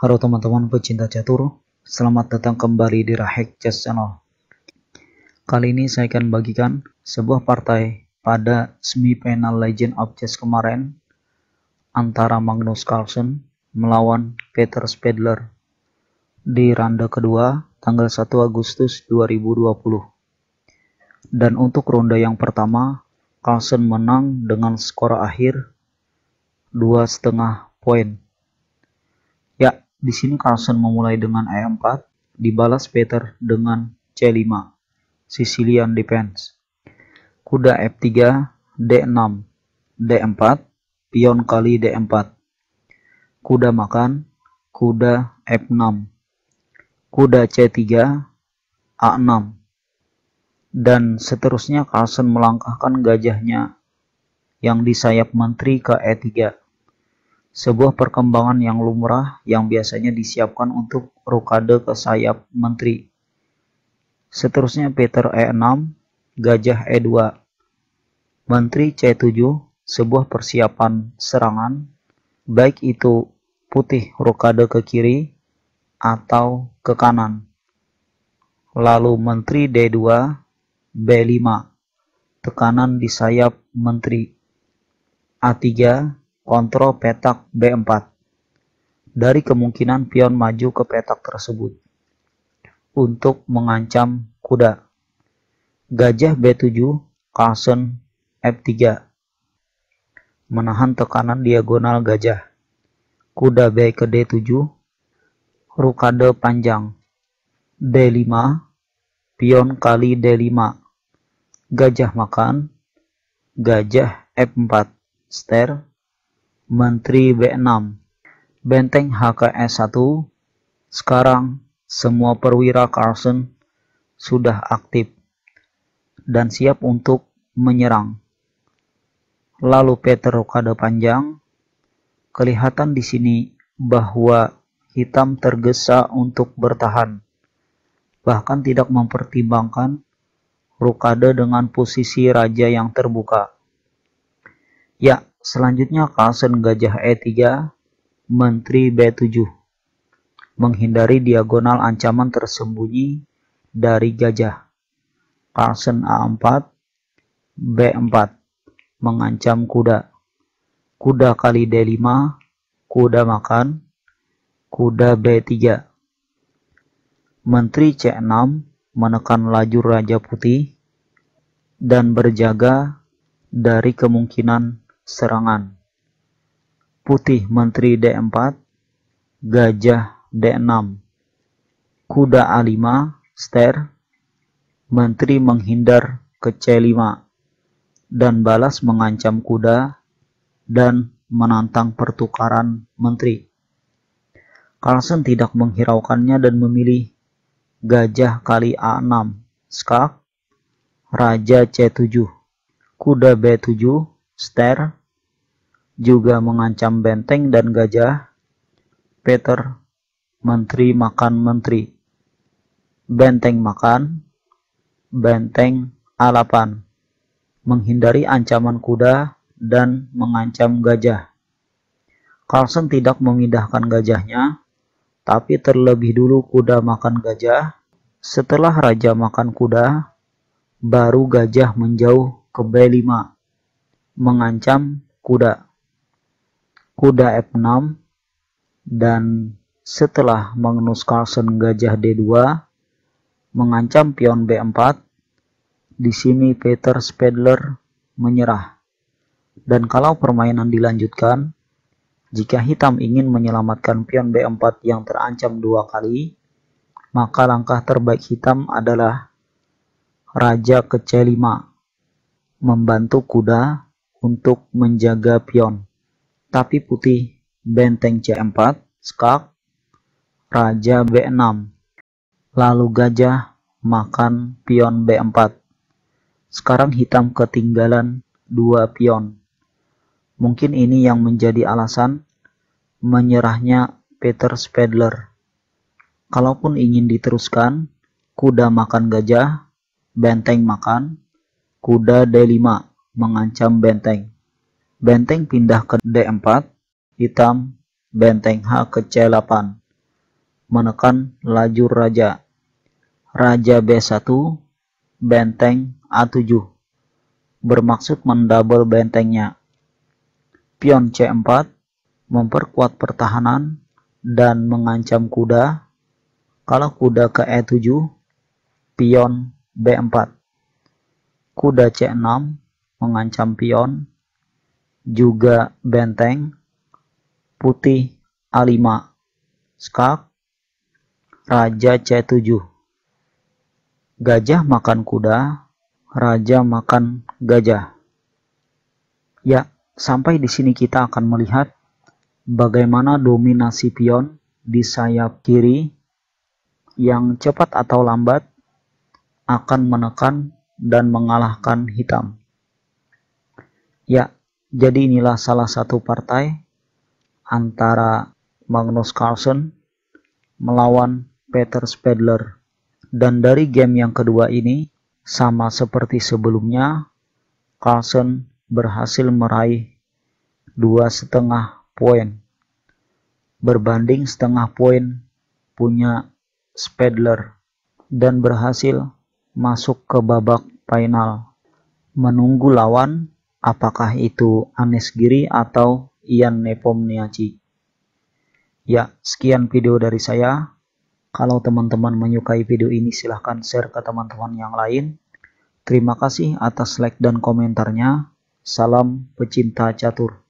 Halo teman-teman pecinta catur, selamat datang kembali di Rahek Chess Channel. Kali ini saya akan bagikan sebuah partai pada semifinal Legend of Chess kemarin antara Magnus Carlsen melawan Peter Spadler di ronde kedua tanggal 1 Agustus 2020. Dan untuk ronde yang pertama, Carlsen menang dengan skor akhir 2,5 poin. Ya, di sini Carlsen memulai dengan E4, dibalas Peter dengan C5, Sicilian Defense. Kuda F3, D6, D4, pion kali D4. Kuda makan, kuda F6, kuda C3, A6. Dan seterusnya Carlsen melangkahkan gajahnya yang di sayap menteri ke E3. Sebuah perkembangan yang lumrah yang biasanya disiapkan untuk rokade ke sayap menteri. Seterusnya Peter E6, gajah E2, menteri C7, sebuah persiapan serangan, baik itu putih rokade ke kiri atau ke kanan. Lalu menteri D2, B5, tekanan di sayap menteri. A3, kontrol petak B4. Dari kemungkinan pion maju ke petak tersebut untuk mengancam kuda. Gajah B7, Carlsen F3, menahan tekanan diagonal gajah. Kuda B ke D7, rokade panjang. D5, pion kali D5, gajah makan, gajah F4, ster, menteri B6, benteng HKS1. Sekarang semua perwira Carlsen sudah aktif dan siap untuk menyerang. Lalu Peter rokade panjang. Kelihatan di sini bahwa hitam tergesa untuk bertahan, bahkan tidak mempertimbangkan rokade dengan posisi raja yang terbuka. Ya, selanjutnya Carlsen gajah E3, menteri B7, menghindari diagonal ancaman tersembunyi dari gajah. Carlsen A4, B4, mengancam kuda. Kuda kali D5, kuda makan, kuda B3. Menteri C6, menekan laju raja putih dan berjaga dari kemungkinan serangan. Putih menteri D4, gajah D6, kuda A5, ster, menteri menghindar ke C5 dan balas mengancam kuda dan menantang pertukaran menteri. Carlsen tidak menghiraukannya dan memilih gajah kali A6, skak, raja C7, kuda B7, ster, juga mengancam benteng dan gajah. Peter, menteri makan menteri, benteng makan, benteng A8, menghindari ancaman kuda dan mengancam gajah. Carlsen tidak memindahkan gajahnya, tapi terlebih dulu kuda makan gajah. Setelah raja makan kuda, baru gajah menjauh ke B5, mengancam kuda. Kuda F6, dan setelah Magnus Carlsen gajah D2, mengancam pion B4. Di sini Peter Spadler menyerah. Dan kalau permainan dilanjutkan, jika hitam ingin menyelamatkan pion B4 yang terancam 2 kali, maka langkah terbaik hitam adalah raja ke C5, membantu kuda untuk menjaga pion. Tapi putih benteng C4, skak, raja B6, lalu gajah makan pion B4. Sekarang hitam ketinggalan 2 pion. Mungkin ini yang menjadi alasan menyerahnya Peter Spadler. Kalaupun ingin diteruskan, kuda makan gajah, benteng makan, kuda D5 mengancam benteng. Benteng pindah ke D4, hitam benteng H ke C8, menekan lajur raja. Raja B1, benteng A7, bermaksud mendouble bentengnya. Pion C4, memperkuat pertahanan dan mengancam kuda. Kalau kuda ke E7, pion B4. Kuda C6, mengancam pion, juga benteng. Putih A5, skak, raja C7. Gajah makan kuda, raja makan gajah. Ya, sampai di sini kita akan melihat bagaimana dominasi pion di sayap kiri yang cepat atau lambat akan menekan dan mengalahkan hitam. Ya, jadi inilah salah satu partai antara Magnus Carlsen melawan Peter Spadler. Dan dari game yang kedua ini, sama seperti sebelumnya, Carlsen berhasil meraih 2,5 poin. Berbanding setengah poin punya Spadler. Dan berhasil masuk ke babak final. Menunggu lawan, apakah itu Anies Giri atau Ian Nepomniachtchi. Ya, sekian video dari saya. Kalau teman-teman menyukai video ini, silahkan share ke teman-teman yang lain. Terima kasih atas like dan komentarnya. Salam pecinta catur.